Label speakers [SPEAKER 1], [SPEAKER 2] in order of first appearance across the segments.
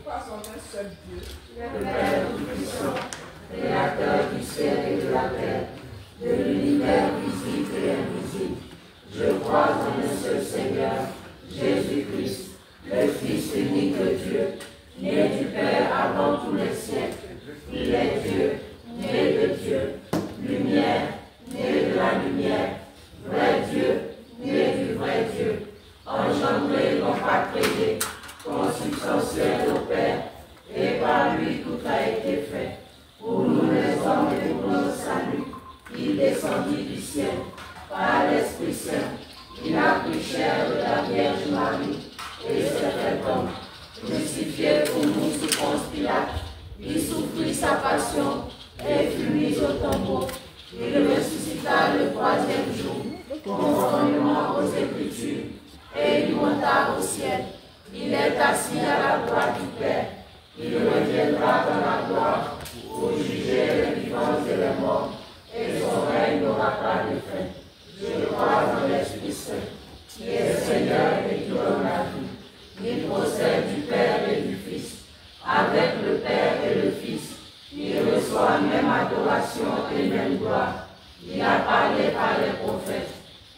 [SPEAKER 1] crois en un seul Dieu,
[SPEAKER 2] le Père Tout-Puissant, Créateur du ciel et de la terre, de l'univers visible et invisible. Je crois en un seul Seigneur, Jésus-Christ, le Fils unique de Dieu, né du Père avant tous les siècles. Il est Dieu, né de Dieu, lumière, né de la lumière, vrai Dieu, né du vrai Dieu, engendré non pas créé, consubstantiel au Père, et par lui tout a été fait. Pour nous les hommes et pour notre salut, il descendit du ciel, par l'Esprit Saint. Il a pris chair de la Vierge Marie, et s'est fait homme, crucifié pour nous sous Ponce Pilate. Il souffrit sa passion, et fut mis au tombeau. Il ressuscita le troisième jour, conformément aux Écritures, et il monta au ciel. Il est assis à la droite du Père. Il reviendra dans la gloire pour juger les vivants et les morts, et son règne n'aura pas de fin. Je crois en l'Esprit Saint, qui est Seigneur et qui donne la vie. Il procède du Père et du Fils, avec le Père et le Fils. Il reçoit même adoration et même gloire. Il a parlé par les prophètes.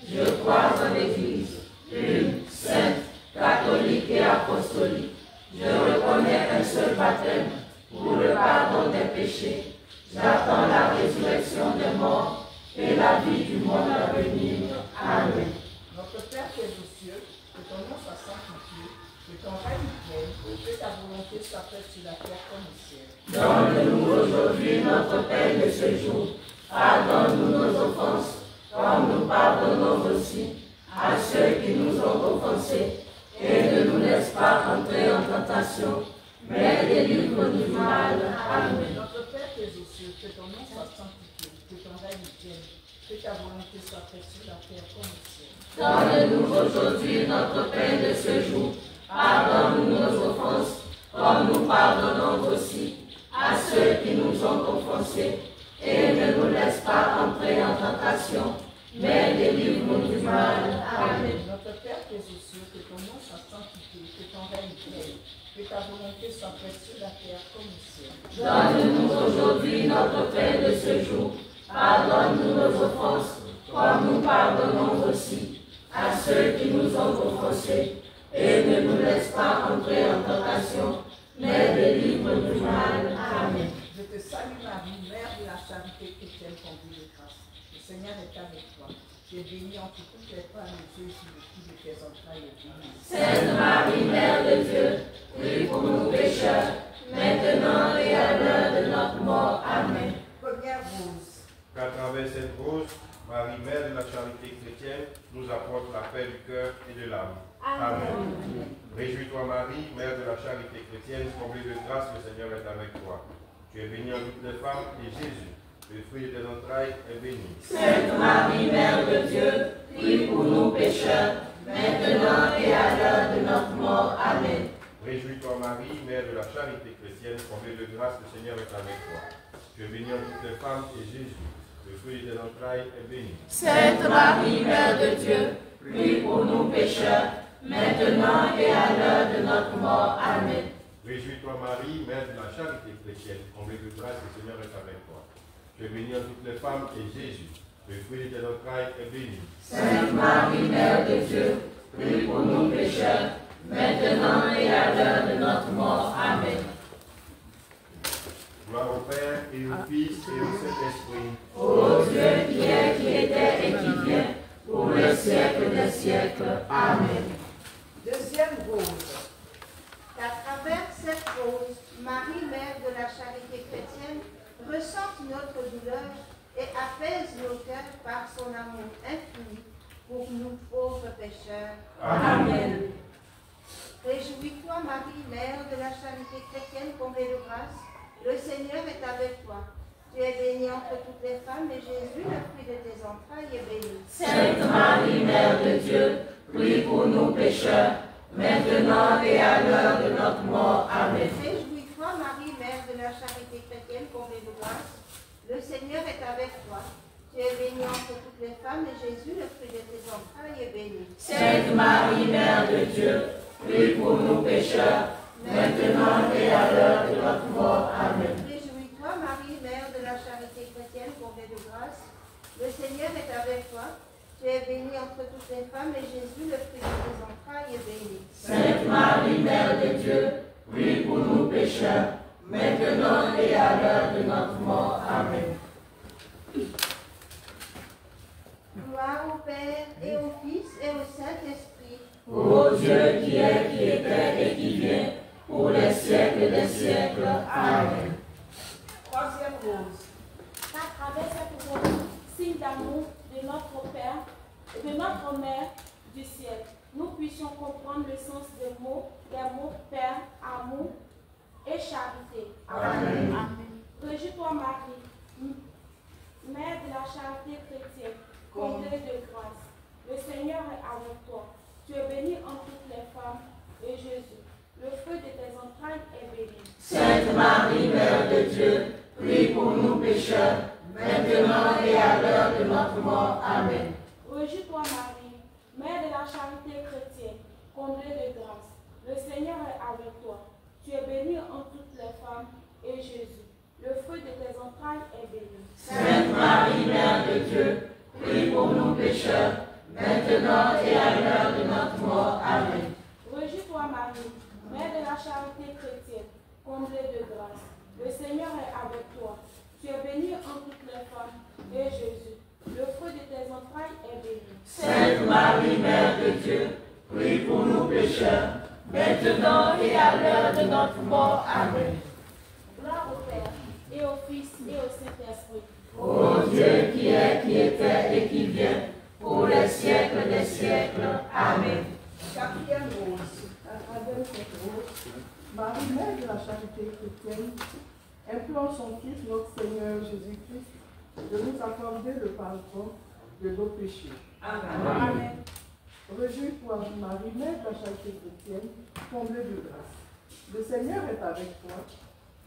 [SPEAKER 2] Je crois en l'Église, une, sainte, catholique et apostolique. Je reconnais un seul baptême pour le pardon des péchés. J'attends la résurrection des morts et la vie du monde à venir. Amen.
[SPEAKER 1] Notre Père qui es aux cieux, que ton nom soit sanctifié, que ton règne vienne, que ta volonté soit faite sur la terre comme au ciel.
[SPEAKER 2] Donne-nous aujourd'hui notre pain de ce jour. Pardonne-nous nos offenses, comme nous pardonnons aussi à ceux qui nous ont offensés. Et ne nous laisse pas entrer en tentation, mais délivre-nous du mal. Amen.
[SPEAKER 1] Notre Père qui es aux cieux, que ton nom soit sanctifié, que ton règne vienne, que ta volonté soit faite sur la terre comme au ciel.
[SPEAKER 2] Donne-nous aujourd'hui notre pain de ce jour. Pardonne-nous nos offenses, comme nous pardonnons aussi à ceux qui nous ont offensés. Et ne nous laisse pas entrer en tentation, mais délivre-nous du mal. Amen.
[SPEAKER 1] Notre Père qui es aux cieux, que ton nom soit sanctifié, que ton règne vienne, que ta volonté soit faite sur la terre comme au ciel.
[SPEAKER 2] Donne-nous aujourd'hui notre pain de ce jour. Pardonne-nous nos offenses, comme nous pardonnons aussi à ceux qui nous ont offensés. Et ne nous laisse pas entrer en tentation, mais délivre-nous du mal. Amen.
[SPEAKER 1] Je te salue Marie, Mère de la charité chrétienne comblée de grâce. Le Seigneur est avec toi. Tu es bénie entre toutes les femmes et Jésus, le fruit de tes entrailles, est béni.
[SPEAKER 2] Sainte Marie, Mère de Dieu, prie pour nous pécheurs, maintenant et à l'heure de notre mort. Amen.
[SPEAKER 1] Première rose.
[SPEAKER 3] Qu'à travers cette rose, Marie, Mère de la charité chrétienne, nous apporte la paix du cœur et de l'âme. Amen. Réjouis-toi Marie, Mère de la charité chrétienne, comblée de grâce, le Seigneur est avec toi. Tu es bénie en toutes les femmes, et Jésus, le fruit de tes entrailles, est béni.
[SPEAKER 2] Sainte Marie, Mère de Dieu, prie pour nous pécheurs, maintenant et à l'heure de notre mort. Amen.
[SPEAKER 3] Réjouis-toi Marie, Mère de la charité chrétienne, comblée de grâce, le Seigneur est avec toi. Tu es bénie en toutes les femmes, et Jésus, le fruit de tes entrailles, est béni.
[SPEAKER 2] Sainte Marie, Mère de Dieu, prie pour nous pécheurs, maintenant et à l'heure de notre mort. Amen.
[SPEAKER 3] Réjouis-toi Marie, Mère de la charité chrétienne, comblée de grâce, le Seigneur est avec toi. Tu es bénie en toutes les femmes, et Jésus, le fruit de tes entrailles, est béni.
[SPEAKER 2] Sainte Marie, Mère de Dieu, prie pour nous pécheurs, maintenant et à l'heure de notre mort. Amen.
[SPEAKER 3] Gloire au Père, et au Fils, et au Saint-Esprit.
[SPEAKER 2] Ô Dieu qui est, qui était et qui vient, pour les siècles des siècles. Amen.
[SPEAKER 4] Deuxième rose. Qu'à travers cette rose, Marie, Mère de la charité chrétienne, ressente notre douleur et apaise nos cœurs par son amour infini pour nous pauvres pécheurs.
[SPEAKER 2] Amen.
[SPEAKER 4] Réjouis-toi, Marie, Mère de la charité chrétienne, comblée de grâce. Le Seigneur est avec toi. Tu es bénie entre toutes les femmes, et Jésus, le fruit de tes entrailles, est béni.
[SPEAKER 2] Sainte Marie, Mère de Dieu, prie pour nous pécheurs, maintenant et à l'heure de notre mort. Amen.
[SPEAKER 4] Réjouis-toi, Marie, Mère de la charité chrétienne, comblée de grâce. Le Seigneur est avec toi. Tu es bénie entre toutes les femmes, et Jésus, le fruit de tes entrailles, est béni.
[SPEAKER 2] Sainte Marie, Mère de Dieu, prie pour nous pécheurs, maintenant et à l'heure de notre mort. Amen.
[SPEAKER 4] Réjouis-toi, Marie, mère de la charité chrétienne, comblée de grâce. Le Seigneur est avec toi. Tu es bénie entre toutes les femmes, et Jésus, le fruit de tes entrailles, est béni.
[SPEAKER 2] Sainte Marie, Mère de Dieu, prie pour nous pécheurs, maintenant et à l'heure de notre mort. Amen.
[SPEAKER 4] Gloire au Père, et au Fils, et au Saint-Esprit.
[SPEAKER 2] Ô Dieu qui est, qui était et qui vient, pour les siècles des siècles. Amen.
[SPEAKER 1] Troisième rose.
[SPEAKER 5] À travers cette rose, signe d'amour de notre Père et de notre Mère du ciel, nous puissions comprendre le sens des mots Père, amour et charité.
[SPEAKER 2] Amen.
[SPEAKER 5] Réjouis-toi, Marie, Mère de la charité chrétienne, comblée de grâce. Le Seigneur est avec toi. Tu es bénie entre toutes les femmes, et Jésus, le fruit de tes entrailles, est béni.
[SPEAKER 2] Sainte Marie, Mère de Dieu, prie pour nous pécheurs, maintenant et à l'heure de notre mort. Amen.
[SPEAKER 5] Réjouis-toi, Marie, Mère de la charité chrétienne, comblée de grâce. Le Seigneur est avec toi. Tu es bénie entre toutes les femmes, et Jésus, le fruit de tes entrailles, est béni.
[SPEAKER 2] Sainte Marie, Mère de Dieu, prie pour nous pécheurs, maintenant et à l'heure de notre mort. Amen.
[SPEAKER 5] Réjouis-toi, Marie, Mère de la charité chrétienne, comblée de grâce. Le Seigneur est avec toi. Tu es bénie entre toutes les femmes, et Jésus, le fruit de tes entrailles, est béni.
[SPEAKER 2] Sainte Marie, Mère de Dieu, prie pour nous pécheurs, maintenant et à l'heure de notre mort. Amen.
[SPEAKER 5] Gloire au Père, et au Fils, et au Saint-Esprit.
[SPEAKER 2] Ô Dieu qui est, qui était et qui vient, pour les siècles des siècles. Amen.
[SPEAKER 1] Quatrième rose. À travers cette rose, Marie, mère de la charité chrétienne, implore son Fils, notre Seigneur Jésus-Christ, de nous accorder le pardon de nos péchés.
[SPEAKER 5] Amen.
[SPEAKER 1] Réjouis-toi, Marie, mère de la charité chrétienne, comblée de grâce. Le Seigneur est avec toi.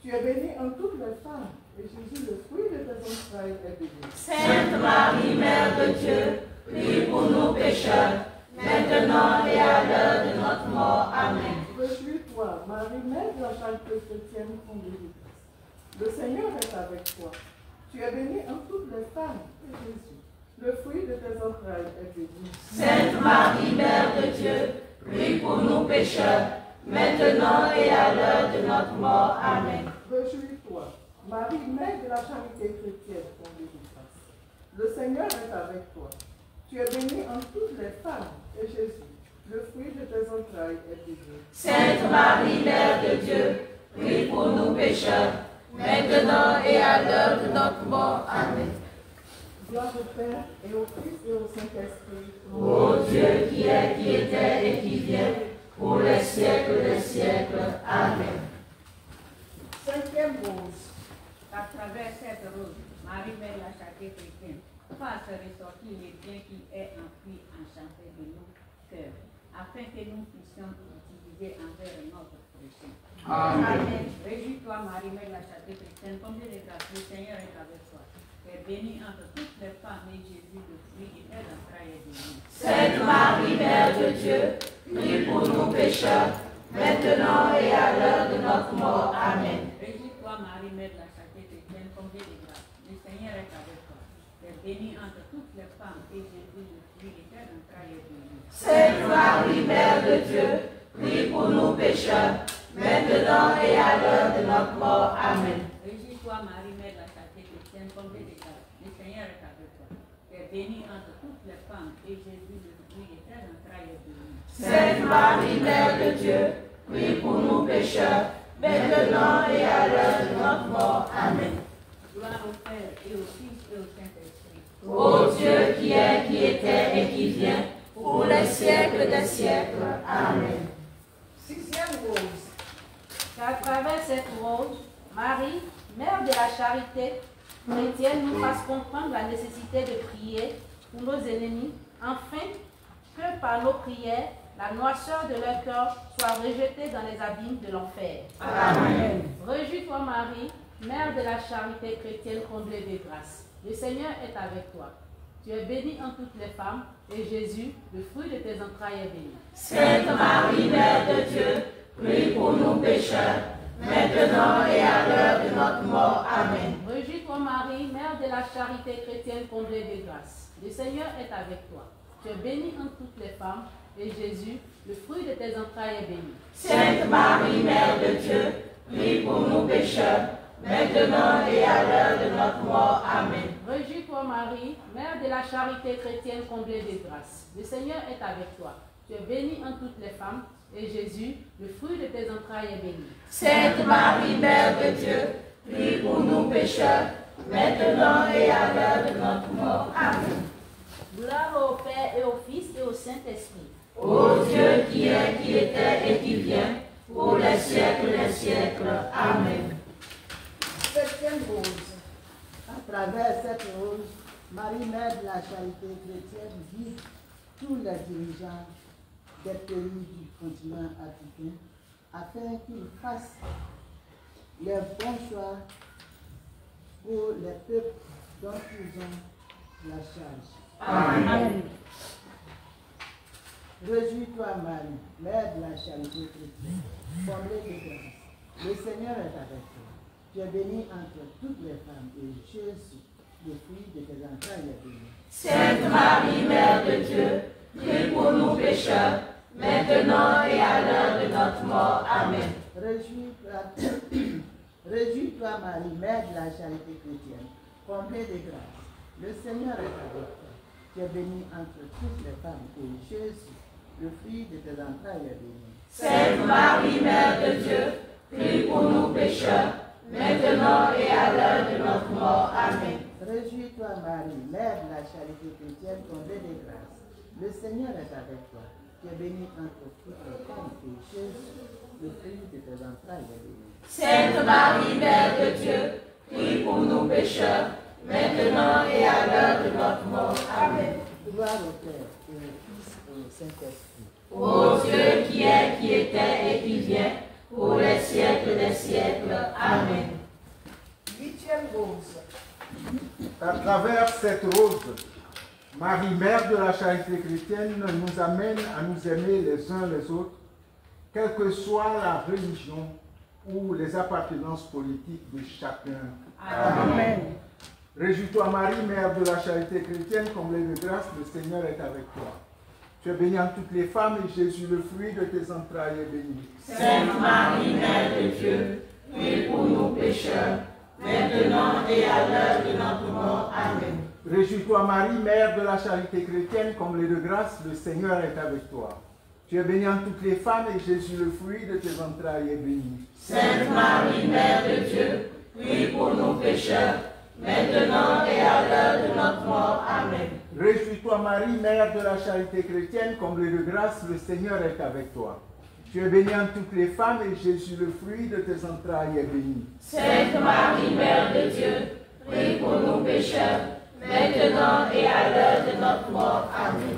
[SPEAKER 1] Tu es bénie en toutes les femmes, et Jésus, le fruit de tes entrailles, est béni.
[SPEAKER 2] Sainte Marie, Mère de Dieu, prie pour nous pécheurs, maintenant et à l'heure de notre mort. Amen.
[SPEAKER 1] Réjouis-toi, Marie, mère de la charité chrétienne, comblée de grâce. Le Seigneur est avec toi. Tu es bénie en toutes les femmes, et Jésus, le fruit de tes entrailles, est béni.
[SPEAKER 2] Sainte Marie, Mère de Dieu, prie pour nous pécheurs, maintenant et à l'heure de notre mort. Amen.
[SPEAKER 1] Réjouis-toi, Marie, mère de la charité chrétienne, comblée de grâce. Le Seigneur est avec toi. Tu es bénie en toutes les femmes, et Jésus, le fruit de tes entrailles, est béni.
[SPEAKER 2] Sainte Marie, Mère de Dieu, prie pour nous pécheurs, maintenant et à l'heure de notre mort. Amen.
[SPEAKER 1] Gloire au Père, et au Fils, et au Saint-Esprit.
[SPEAKER 2] Ô Dieu qui est, qui était et qui vient, pour les siècles des siècles. Amen.
[SPEAKER 1] Cinquième rose.
[SPEAKER 6] À travers cette rose, Marie, mère de la charité chrétienne, fasse ressortir les biens qui est enfuis enchantés de nos cœurs, afin que nous puissions utiliser envers notre prochain. Amen. Réjouis-toi, Marie, mère de la charité chrétienne, comblée de grâce, le Seigneur est avec toi. Tu es bénie entre toutes les femmes, et Jésus, le fruit de tes entrailles, est béni.
[SPEAKER 2] Sainte Marie, Mère de Dieu, prie pour nous pécheurs, maintenant et à l'heure de notre mort. Amen.
[SPEAKER 6] Réjouis-toi, Marie, mère de la charité chrétienne, comblée de grâce, le Seigneur est avec toi. Tu es bénie entre toutes les femmes, et Jésus, le fruit de tes entrailles, est béni.
[SPEAKER 2] Sainte Marie, Mère de Dieu, prie pour nous pécheurs, maintenant et à l'heure de notre mort. Amen.
[SPEAKER 6] Réjouis-toi, Marie, mère de la charité chrétienne, comblée de grâce, le Seigneur est avec toi. Tu es bénie entre toutes les femmes, et Jésus, le fruit de tes entrailles, est béni.
[SPEAKER 2] Sainte Marie, Mère de Dieu, prie pour nous pécheurs, maintenant et à l'heure de notre mort. Amen.
[SPEAKER 6] Gloire au Père, et au Fils, et au Saint-Esprit.
[SPEAKER 2] Ô Dieu qui est, qui était et qui vient, pour les siècles des siècles. Amen.
[SPEAKER 1] Sixième rose.
[SPEAKER 7] Qu'à travers cette rose, Marie, mère de la charité chrétienne, nous fasse comprendre la nécessité de prier pour nos ennemis, afin que par nos prières, la noirceur de leur cœur soit rejetée dans les abîmes de l'enfer.
[SPEAKER 2] Amen.
[SPEAKER 7] Réjouis-toi, Marie, mère de la charité chrétienne, comblée de grâce. Le Seigneur est avec toi. Tu es bénie en toutes les femmes, et Jésus, le fruit de tes entrailles, est béni.
[SPEAKER 2] Sainte Marie, Mère de Dieu, prie pour nous pécheurs, maintenant et à l'heure de notre mort. Amen.
[SPEAKER 7] Réjouis-toi Marie, Mère de la charité chrétienne comblée de grâce. Le Seigneur est avec toi. Tu es bénie entre toutes les femmes, et Jésus, le fruit de tes entrailles, est béni.
[SPEAKER 2] Sainte Marie, Mère de Dieu, prie pour nous pécheurs, maintenant et à l'heure de notre mort. Amen.
[SPEAKER 7] Réjouis-toi Marie, Mère de la charité chrétienne comblée de grâce. Le Seigneur est avec toi. Tu es bénie entre toutes les femmes, et Jésus, le fruit de tes entrailles, est béni.
[SPEAKER 2] Sainte Marie, Mère de Dieu, prie pour nous pécheurs, maintenant et à l'heure de notre mort. Amen.
[SPEAKER 7] Gloire au Père et au Fils et au Saint-Esprit.
[SPEAKER 2] Ô Dieu qui est, qui était et qui vient, pour les siècles des siècles. Amen.
[SPEAKER 1] Septième rose. À travers cette rose, Marie, Mère de la charité chrétienne, guide tous les dirigeants des pays du continent africain afin qu'ils fassent les bons choix pour les peuples dont ils ont la charge.
[SPEAKER 2] Amen.
[SPEAKER 1] Réjouis-toi, Marie, Mère de la charité chrétienne, comblée de grâce. Le Seigneur est avec toi. Tu es bénie entre toutes les femmes, et Jésus, le fruit de tes entrailles, est béni.
[SPEAKER 2] Sainte Marie, Mère de Dieu, prie pour nous pécheurs, maintenant et à l'heure de notre mort. Amen.
[SPEAKER 1] Réjouis-toi, Marie, Mère de la charité chrétienne, comblée de grâce. Le Seigneur est avec toi. Tu es bénie entre toutes les femmes, et Jésus, le fruit de tes entrailles, est béni.
[SPEAKER 2] Sainte Marie, Mère de Dieu, prie pour nous pécheurs, maintenant et à l'heure de notre mort. Amen.
[SPEAKER 1] Réjouis-toi, Marie, Mère de la charité chrétienne, comblée de grâce. Le Seigneur est avec toi. Tu es bénie entre toutes les femmes, et Jésus, le fruit de tes entrailles, est béni.
[SPEAKER 2] Sainte Marie, Mère de Dieu, prie pour nous pécheurs, maintenant et à l'heure de notre mort. Amen.
[SPEAKER 1] Gloire au Père, et au Fils, et au Saint-Esprit.
[SPEAKER 2] Ô Dieu qui est, qui était et qui vient, pour les siècles des siècles. Amen.
[SPEAKER 1] Huitième rose.
[SPEAKER 8] À travers cette rose, Marie, Mère de la charité chrétienne, nous amène à nous aimer les uns les autres, quelle que soit la religion ou les appartenances politiques de chacun.
[SPEAKER 1] Amen.
[SPEAKER 8] Réjouis-toi Marie, Mère de la charité chrétienne, comblée de grâce, le Seigneur est avec toi. Tu es bénie entre toutes les femmes, et Jésus, le fruit de tes entrailles, est béni.
[SPEAKER 2] Sainte Marie, Mère de Dieu, prie pour nous pécheurs, maintenant et à l'heure de notre mort. Amen.
[SPEAKER 8] Réjouis-toi Marie, Mère de la charité chrétienne, comblée de grâce, le Seigneur est avec toi. Tu es bénie entre toutes les femmes, et Jésus, le fruit de tes entrailles, est béni.
[SPEAKER 2] Sainte Marie, Mère de Dieu, prie pour nous pécheurs, maintenant et à l'heure de notre mort. Amen.
[SPEAKER 8] Réjouis-toi Marie, Mère de la charité chrétienne, comblée de grâce, le Seigneur est avec toi. Tu es bénie entre toutes les femmes, et Jésus, le fruit de tes entrailles, est béni.
[SPEAKER 2] Sainte Marie, Mère de Dieu, prie pour nous pécheurs, maintenant et à l'heure de notre mort. Amen.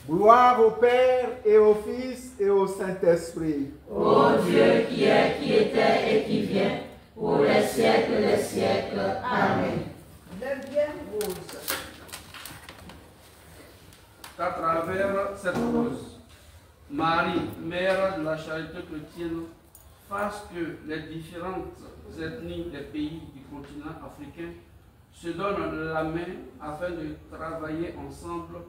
[SPEAKER 8] Gloire au Père, et au Fils, et au Saint-Esprit.
[SPEAKER 2] Ô Dieu qui est, qui était et qui vient, pour les siècles des siècles. Amen.
[SPEAKER 1] Neuvième rose.
[SPEAKER 9] À travers cette rose, Marie, Mère de la charité chrétienne, fasse que les différentes ethnies des pays du continent africain se donnent la main afin de travailler ensemble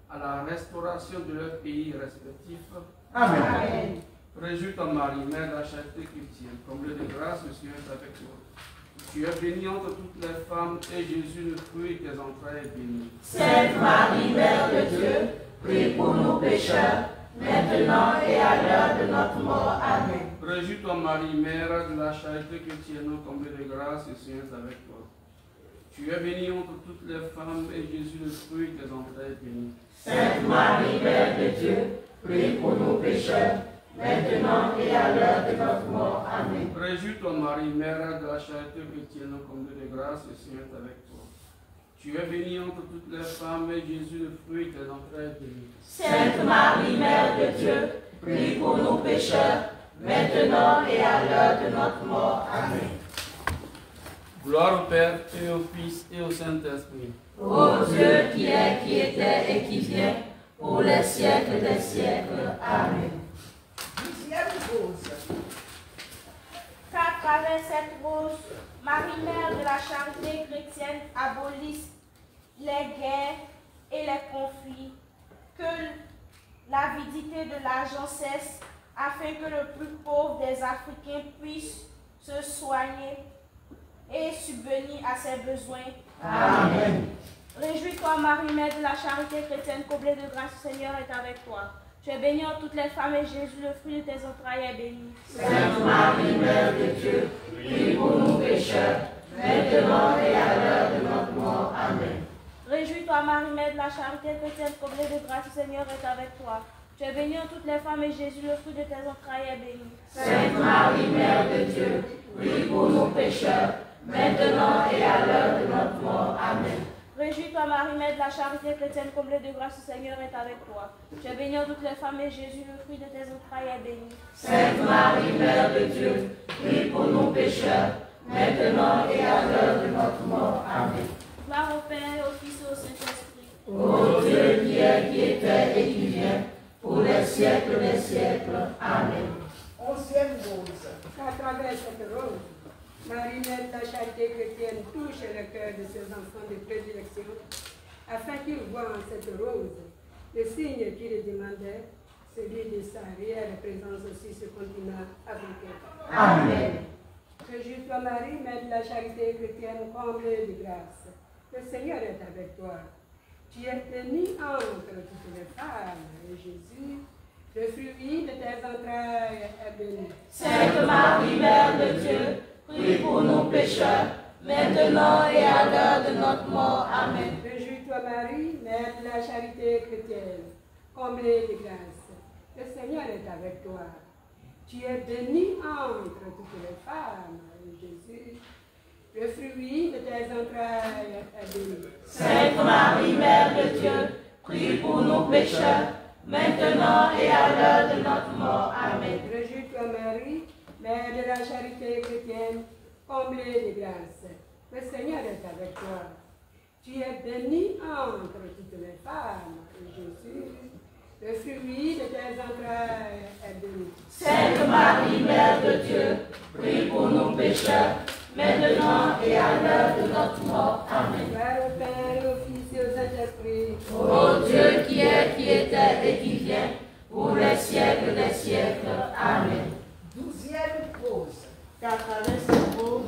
[SPEAKER 9] à la restauration de leurs pays respectifs.
[SPEAKER 8] Amen.
[SPEAKER 1] Amen.
[SPEAKER 9] Réjouis-toi Marie, Mère de la charité chrétienne, comblée de grâce, le Seigneur est avec toi. Tu es bénie entre toutes les femmes, et Jésus, le fruit de tes entrailles, est béni.
[SPEAKER 2] Sainte Marie, Mère de Dieu, prie pour nous pécheurs, maintenant et à l'heure de notre mort. Amen.
[SPEAKER 9] Réjouis-toi Marie, Mère de la charité chrétienne, comblée de grâce, le Seigneur est avec toi. Tu es bénie entre toutes les femmes, et Jésus, le fruit de tes entrailles, est béni.
[SPEAKER 2] Sainte Marie, Mère de Dieu, prie pour nous pécheurs, maintenant et à l'heure de notre mort. Amen.
[SPEAKER 9] Réjouis-toi Marie, Mère de la charité chrétienne, comblée de grâce, le Seigneur est avec toi. Tu es bénie entre toutes les femmes, et Jésus, le fruit de tes entrailles, est béni.
[SPEAKER 2] Sainte Marie, Mère de Dieu, prie pour nous pécheurs, maintenant et à l'heure de notre mort. Amen.
[SPEAKER 9] Gloire au Père, et au Fils, et au Saint-Esprit.
[SPEAKER 2] Ô Dieu qui est, qui était et qui vient, pour les siècles des siècles. Amen.
[SPEAKER 5] travers cette rose, Marie, mère de la charité chrétienne, abolisse les guerres et les conflits. Que l'avidité de l'argent cesse, afin que le plus pauvre des Africains puisse se soigner et subvenir à ses besoins.
[SPEAKER 2] Amen.
[SPEAKER 5] Réjouis-toi, Marie, mère de la charité chrétienne, comblée de grâce, le Seigneur est avec toi. Tu es bénie en toutes les femmes et Jésus, le fruit de tes entrailles, est béni.
[SPEAKER 2] Sainte Marie, Mère de Dieu, prie pour nous pécheurs, maintenant et à l'heure de notre mort. Amen.
[SPEAKER 5] Réjouis-toi, Marie, mère de la charité chrétienne, comblée de grâce, le Seigneur est avec toi. Tu es bénie en toutes les femmes et Jésus, le fruit de tes entrailles, est béni.
[SPEAKER 2] Sainte Marie, Mère de Dieu, prie pour nous pécheurs, maintenant et à l'heure de notre mort. Amen.
[SPEAKER 5] Réjouis-toi, Marie, mère de la charité chrétienne, comblée de grâce, le Seigneur est avec toi. Tu es bénie en toutes les femmes et Jésus, le fruit de tes entrailles, est béni.
[SPEAKER 2] Sainte Marie, Mère de Dieu, prie pour nous pécheurs, maintenant et à l'heure de notre mort. Amen.
[SPEAKER 5] Gloire au Père, au Fils et au Saint-Esprit.
[SPEAKER 2] Ô Dieu qui est, qui était et qui vient, pour les siècles des siècles. Amen.
[SPEAKER 10] 11e rose. À travers cette rose, Marie, mère de la charité chrétienne, touche le cœur de ses enfants de prédilection, afin qu'ils voient en cette rose le signe qui les demandait, celui de sa réelle présence sur ce continent africain.
[SPEAKER 2] Amen.
[SPEAKER 10] Réjouis-toi, Marie, mère de la charité chrétienne, comblée de grâce. Le Seigneur est avec toi. Tu es bénie entre toutes les femmes, et Jésus, le fruit de tes entrailles, est béni.
[SPEAKER 2] Sainte Marie, Mère de Dieu, prie pour nous pécheurs, maintenant et à l'heure de notre mort. Amen.
[SPEAKER 10] Réjouis-toi, Marie, mère de la charité chrétienne, comblée de grâce. Le Seigneur est avec toi. Tu es bénie entre toutes les femmes, et Jésus, le fruit de tes entrailles, est béni.
[SPEAKER 2] Sainte Marie, Mère de Dieu, prie pour nous pécheurs, maintenant et à l'heure de notre mort. Amen.
[SPEAKER 10] Réjouis-toi, Marie, mère de la charité chrétienne, comblée de grâce. Le Seigneur est avec toi. Tu es bénie entre toutes les femmes, et Jésus, le fruit de tes entrailles, est béni.
[SPEAKER 2] Sainte Marie, Mère de Dieu, prie pour nous pécheurs, maintenant et à l'heure de notre mort. Amen.
[SPEAKER 10] Gloire au Père, au Fils et au Saint-Esprit.
[SPEAKER 2] Ô Dieu qui est, qui était et qui vient, pour les siècles des siècles. Amen.
[SPEAKER 1] 12e rose. Car à travers cette rose,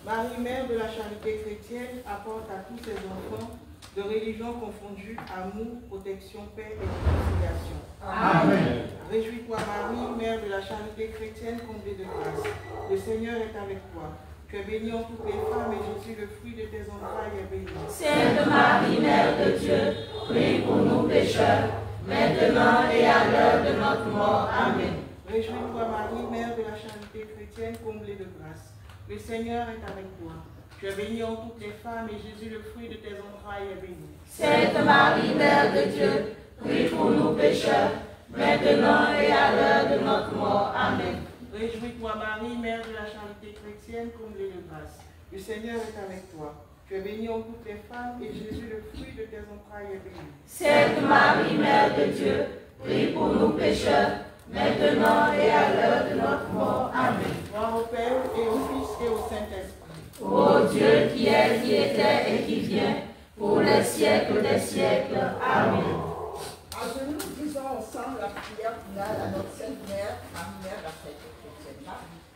[SPEAKER 1] Marie, mère de la charité chrétienne, apporte à tous ses enfants, de religions confondues, amour, protection, paix et réconciliation.
[SPEAKER 2] Amen.
[SPEAKER 1] Réjouis-toi, Marie, mère de la charité chrétienne, comblée de grâce. Le Seigneur est avec toi. Tu es bénie en toutes les femmes et Jésus, le fruit de tes entrailles, est béni.
[SPEAKER 2] Sainte Marie, Mère de Dieu, prie pour nous pécheurs, maintenant et à l'heure de notre mort. Amen.
[SPEAKER 1] Réjouis-toi, Marie, mère de la charité chrétienne, comblée de grâce. Le Seigneur est avec toi. Tu es bénie en toutes les femmes et Jésus, le fruit de tes entrailles, est béni.
[SPEAKER 2] Sainte Marie, Mère de Dieu, prie pour nous pécheurs, maintenant et à l'heure de notre mort. Amen.
[SPEAKER 1] Réjouis-toi, Marie, mère de la charité chrétienne, comblée de grâce. Le Seigneur est avec toi. Tu es bénie en toutes les femmes et Jésus, le fruit de tes entrailles, est béni.
[SPEAKER 2] Sainte Marie, Mère de Dieu, prie pour nous pécheurs, maintenant et à l'heure de notre mort. Amen.
[SPEAKER 1] Gloire au Père et au Fils et au Saint-Esprit.
[SPEAKER 2] Ô Dieu qui est, qui était et qui vient, pour les siècles des siècles. Amen.
[SPEAKER 11] À genoux, disons ensemble la prière finale à notre Sainte Mère, Marie, Mère de la charité chrétienne.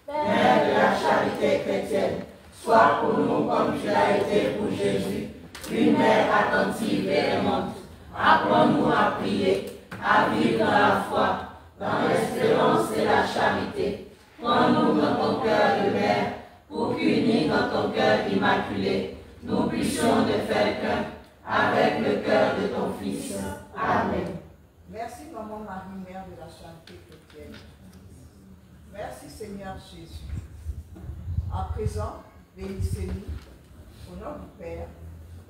[SPEAKER 2] Mère de la charité chrétienne, sois pour nous comme tu l'as été pour Jésus, une mère attentive et aimante. Apprends-nous à prier, à vivre dans la foi, dans l'espérance et la charité. Prends-nous dans ton cœur de mère, pour qu'unis dans ton cœur immaculé, nous puissions de faire qu'un avec le cœur de ton Fils. Amen.
[SPEAKER 11] Merci, Maman Marie, Mère de la charité chrétienne. Merci, Seigneur Jésus. À présent, bénissez-nous au nom du Père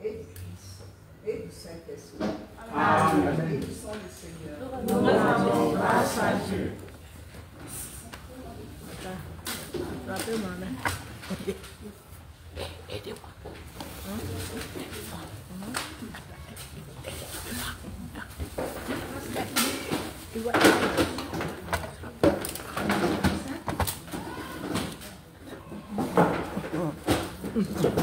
[SPEAKER 11] et du Fils et du Saint-Esprit.
[SPEAKER 2] Amen.
[SPEAKER 11] Bénissons le Seigneur.
[SPEAKER 2] Nous rendons grâce à Dieu.
[SPEAKER 11] Aidez-moi.
[SPEAKER 12] Amen.